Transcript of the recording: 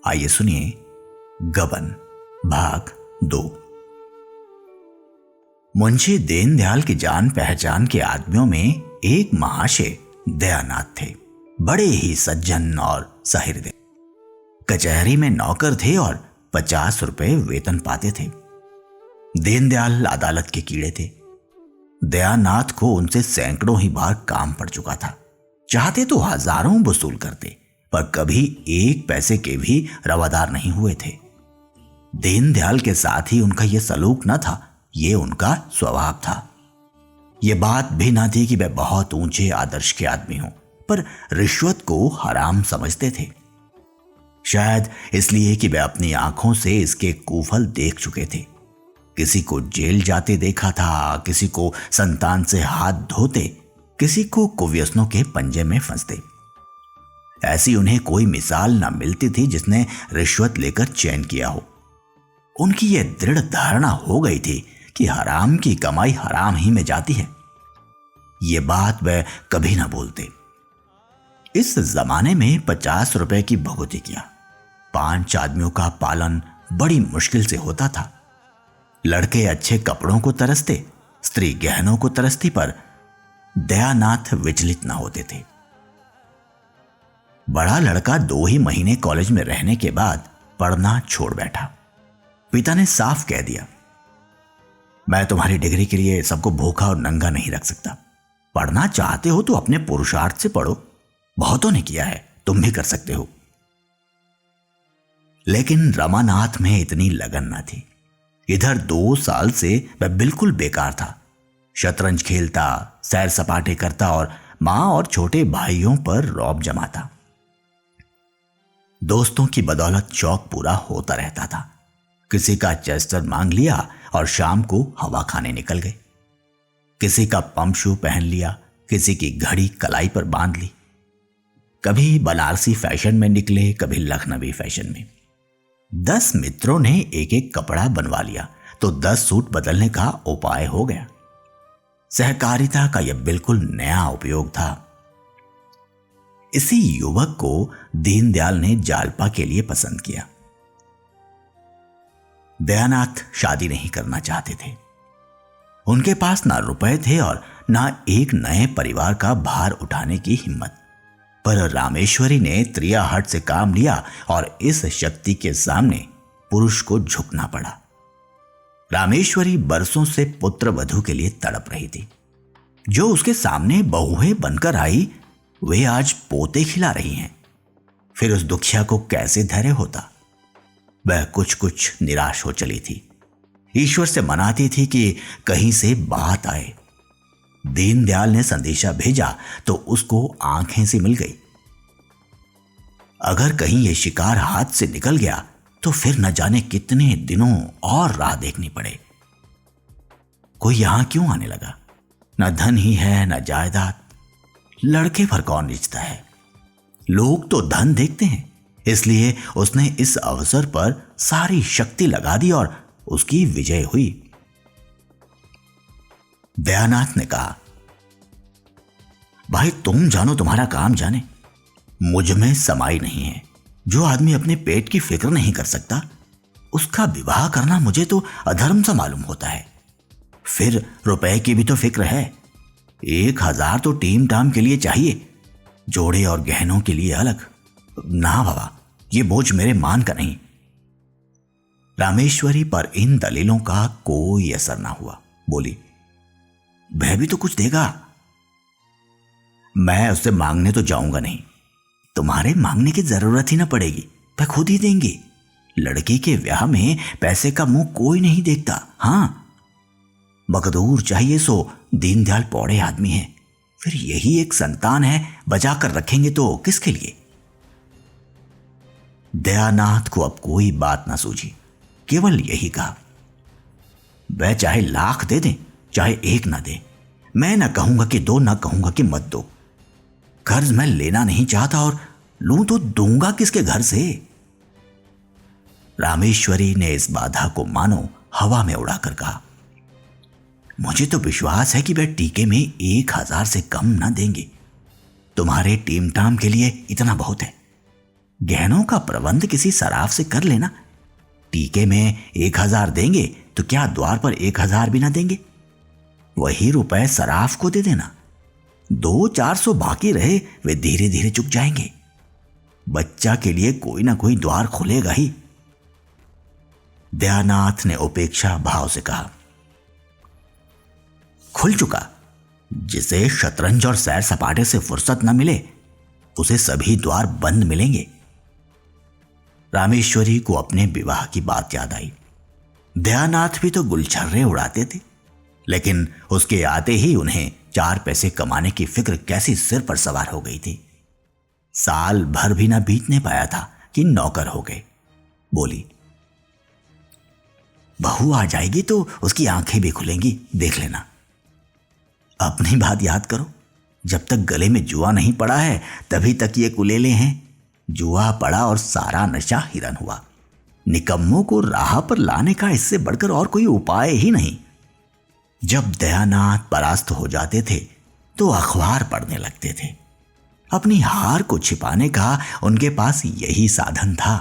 आइए सुनिए गबन भाग 2। मुंशी दीनदयाल की जान पहचान के आदमियों में एक महाशय दयानाथ थे। बड़े ही सज्जन और सहृदय, कचहरी में नौकर थे और 50 रुपए वेतन पाते थे। दीनदयाल अदालत के कीड़े थे। दयानाथ को उनसे सैकड़ों ही बार काम पड़ चुका था। चाहते तो हजारों वसूल करते, पर कभी एक पैसे के भी रवादार नहीं हुए थे। दीनदयाल के साथ ही उनका यह सलूक न था, यह उनका स्वभाव था। यह बात भी ना थी कि वे बहुत ऊंचे आदर्श के आदमी हों, पर रिश्वत को हराम समझते थे। शायद इसलिए कि वे अपनी आंखों से इसके कुफल देख चुके थे। किसी को जेल जाते देखा था, किसी को संतान से हाथ धोते, किसी को कुव्यसनों के पंजे में फंसते। ऐसी उन्हें कोई मिसाल ना मिलती थी जिसने रिश्वत लेकर चैन किया हो। उनकी यह दृढ़ धारणा हो गई थी कि हराम की कमाई हराम ही में जाती है। ये बात वह कभी ना बोलते। इस जमाने में 50 रुपए की भगोती किया 5 आदमियों का पालन बड़ी मुश्किल से होता था। लड़के अच्छे कपड़ों को तरसते, स्त्री गहनों को तरसती, पर दयानाथ विचलित न होते थे। बड़ा लड़का 2 ही महीने कॉलेज में रहने के बाद पढ़ना छोड़ बैठा। पिता ने साफ कह दिया, मैं तुम्हारी डिग्री के लिए सबको भूखा और नंगा नहीं रख सकता। पढ़ना चाहते हो तो अपने पुरुषार्थ से पढ़ो, बहुतों ने किया है, तुम भी कर सकते हो। लेकिन रमानाथ में इतनी लगन न थी। इधर 2 साल से वह बिल्कुल बेकार था। शतरंज खेलता, सैर सपाटे करता और मां और छोटे भाइयों पर रौब जमाता। दोस्तों की बदौलत शौक पूरा होता रहता था। किसी का चेस्टर मांग लिया और शाम को हवा खाने निकल गए। किसी का पंप शू पहन लिया, किसी की घड़ी कलाई पर बांध ली। कभी बनारसी फैशन में निकले, कभी लखनवी फैशन में। 10 मित्रों ने एक एक कपड़ा बनवा लिया तो 10 सूट बदलने का उपाय हो गया। सहकारिता का यह बिल्कुल नया उपयोग था। इसी युवक को दीनदयाल ने जालपा के लिए पसंद किया। दयानाथ शादी नहीं करना चाहते थे। उनके पास ना रुपए थे और ना एक नए परिवार का भार उठाने की हिम्मत। पर रामेश्वरी ने त्रियाहट से काम लिया और इस शक्ति के सामने पुरुष को झुकना पड़ा। रामेश्वरी बरसों से पुत्र वधू के लिए तड़प रही थी। जो उसके सामने बहुएं बनकर आई, वे आज पोते खिला रही हैं। फिर उस दुखिया को कैसे धैर्य होता? वह कुछ कुछ निराश हो चली थी। ईश्वर से मनाती थी कि कहीं से बात आए। दीनदयाल ने संदेशा भेजा तो उसको आंखें से मिल गई। अगर कहीं यह शिकार हाथ से निकल गया तो फिर न जाने कितने दिनों और राह देखनी पड़े। कोई यहां क्यों आने लगा? न धन ही है, न जायदाद। लड़के पर कौन रिझता है? लोग तो धन देखते हैं। इसलिए उसने इस अवसर पर सारी शक्ति लगा दी और उसकी विजय हुई। दयानाथ ने कहा, भाई तुम जानो, तुम्हारा काम जाने। मुझ में समाई नहीं है। जो आदमी अपने पेट की फिक्र नहीं कर सकता, उसका विवाह करना मुझे तो अधर्म सा मालूम होता है। फिर रुपए की भी तो फिक्र है। 1000 तो टीम टाम के लिए चाहिए, जोड़े और गहनों के लिए अलग। ना बाबा, ये बोझ मेरे मान का नहीं। रामेश्वरी पर इन दलीलों का कोई असर ना हुआ। बोली, वह भी तो कुछ देगा। मैं उससे मांगने तो जाऊंगा नहीं। तुम्हारे मांगने की जरूरत ही ना पड़ेगी, वह खुद ही देंगे। लड़की के ब्याह में पैसे का मुंह कोई नहीं देखता। हां, मकदूर चाहिए सो दीनदयाल पौड़े आदमी हैं। फिर यही एक संतान है, बचा कर रखेंगे तो किसके लिए? दयानाथ को अब कोई बात ना सूझी, केवल यही कहा, वह चाहे लाख दे दें, चाहे 1 ना दे। मैं ना कहूंगा कि 2, ना कहूंगा कि मत दो। कर्ज मैं लेना नहीं चाहता, और लूं तो दूंगा किसके घर से? रामेश्वरी ने इस बाधा को मानो हवा में उड़ाकर कहा, मुझे तो विश्वास है कि वह टीके में 1000 से कम ना देंगे। तुम्हारे टीम टाम के लिए इतना बहुत है। गहनों का प्रबंध किसी सराफ से कर लेना। टीके में 1,000 देंगे तो क्या द्वार पर 1,000 भी ना देंगे? वही रुपए सराफ को दे देना। 200-400 बाकी रहे वे धीरे धीरे चुक जाएंगे। बच्चा के लिए कोई ना कोई द्वार खुलेगा ही। दयानाथ ने उपेक्षा भाव से कहा, खुल चुका। जिसे शतरंज और सैर सपाटे से फुर्सत न मिले उसे सभी द्वार बंद मिलेंगे। रामेश्वरी को अपने विवाह की बात याद आई। दयानाथ भी तो गुलछर्रे उड़ाते थे, लेकिन उसके आते ही उन्हें 4 पैसे कमाने की फिक्र कैसी सिर पर सवार हो गई थी। साल भर भी ना बीतने पाया था कि नौकर हो गए। बोली, बहू आ जाएगी तो उसकी आंखें भी खुलेंगी, देख लेना। अपनी बात याद करो, जब तक गले में जुआ नहीं पड़ा है तभी तक ये कुलेले हैं। जुआ पड़ा और सारा नशा हिरन हुआ। निकम्मों को राह पर लाने का इससे बढ़कर और कोई उपाय ही नहीं। जब दयानाथ परास्त हो जाते थे तो अखबार पढ़ने लगते थे। अपनी हार को छिपाने का उनके पास यही साधन था।